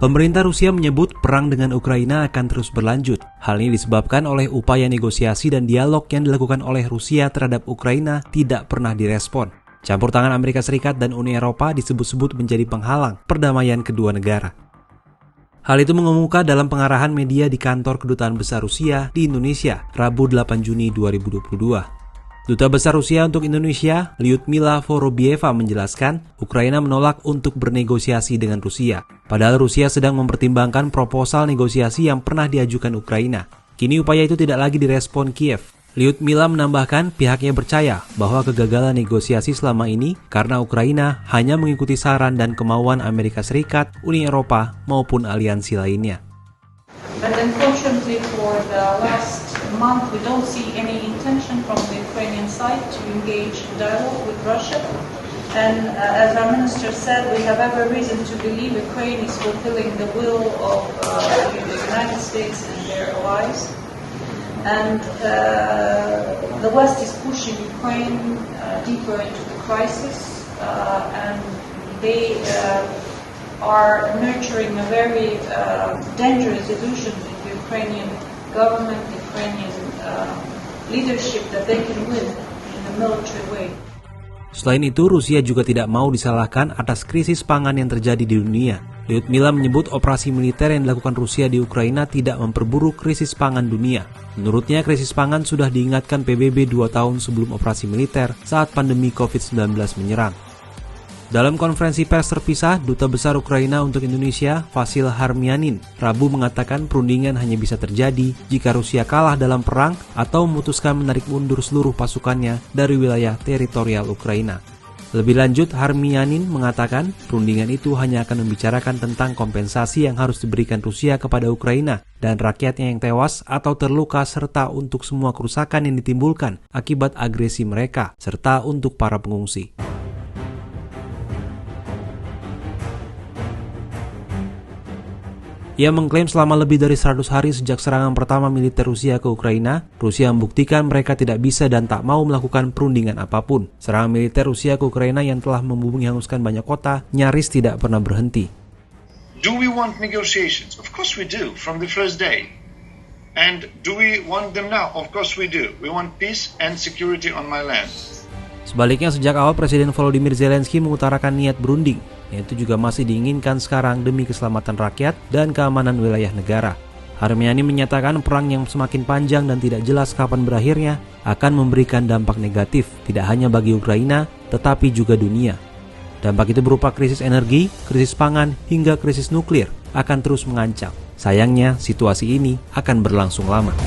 Pemerintah Rusia menyebut perang dengan Ukraina akan terus berlanjut. Hal ini disebabkan oleh upaya negosiasi dan dialog yang dilakukan oleh Rusia terhadap Ukraina tidak pernah direspon. Campur tangan Amerika Serikat dan Uni Eropa disebut-sebut menjadi penghalang perdamaian kedua negara. Hal itu mengemuka dalam pengarahan media di kantor Kedutaan Besar Rusia di Indonesia, Rabu 8 Juni 2022. Duta Besar Rusia untuk Indonesia, Lyudmila Vorobieva menjelaskan, Ukraina menolak untuk bernegosiasi dengan Rusia. Padahal Rusia sedang mempertimbangkan proposal negosiasi yang pernah diajukan Ukraina. Kini upaya itu tidak lagi direspon Kiev. Lyudmila menambahkan pihaknya percaya bahwa kegagalan negosiasi selama ini karena Ukraina hanya mengikuti saran dan kemauan Amerika Serikat, Uni Eropa, maupun aliansi lainnya. But unfortunately for the last month we don't see any intention from the Ukrainian side to engage in dialogue with Russia. And as our minister said, we have every reason to believe Ukraine is fulfilling the will of the United States and their allies. And the West is pushing Ukraine deeper into the crisis, and they are nurturing a very dangerous illusion in the Ukrainian government, the Ukrainian leadership that they can win in a military way. Selain itu, Rusia juga tidak mau disalahkan atas krisis pangan yang terjadi di dunia. Lyudmila menyebut operasi militer yang dilakukan Rusia di Ukraina tidak memperburuk krisis pangan dunia. Menurutnya, krisis pangan sudah diingatkan PBB 2 tahun sebelum operasi militer saat pandemi COVID-19 menyerang. Dalam konferensi pers terpisah, Duta Besar Ukraina untuk Indonesia, Vasil Harmianin, Rabu mengatakan perundingan hanya bisa terjadi jika Rusia kalah dalam perang atau memutuskan menarik mundur seluruh pasukannya dari wilayah teritorial Ukraina. Lebih lanjut, Harmianin mengatakan perundingan itu hanya akan membicarakan tentang kompensasi yang harus diberikan Rusia kepada Ukraina dan rakyatnya yang tewas atau terluka serta untuk semua kerusakan yang ditimbulkan akibat agresi mereka serta untuk para pengungsi. Ia mengklaim selama lebih dari 100 hari sejak serangan pertama militer Rusia ke Ukraina, Rusia membuktikan mereka tidak bisa dan tak mau melakukan perundingan apapun. Serangan militer Rusia ke Ukraina yang telah membumi hanguskan banyak kota nyaris tidak pernah berhenti. Do we want negotiations? Of course we do, from the first day. And do we want them now? Of course we do. We want peace and security on my land. Sebaliknya, sejak awal Presiden Volodymyr Zelensky mengutarakan niat berunding, yaitu juga masih diinginkan sekarang demi keselamatan rakyat dan keamanan wilayah negara. Harmiani menyatakan perang yang semakin panjang dan tidak jelas kapan berakhirnya akan memberikan dampak negatif tidak hanya bagi Ukraina, tetapi juga dunia. Dampak itu berupa krisis energi, krisis pangan, hingga krisis nuklir akan terus mengancam. Sayangnya, situasi ini akan berlangsung lama.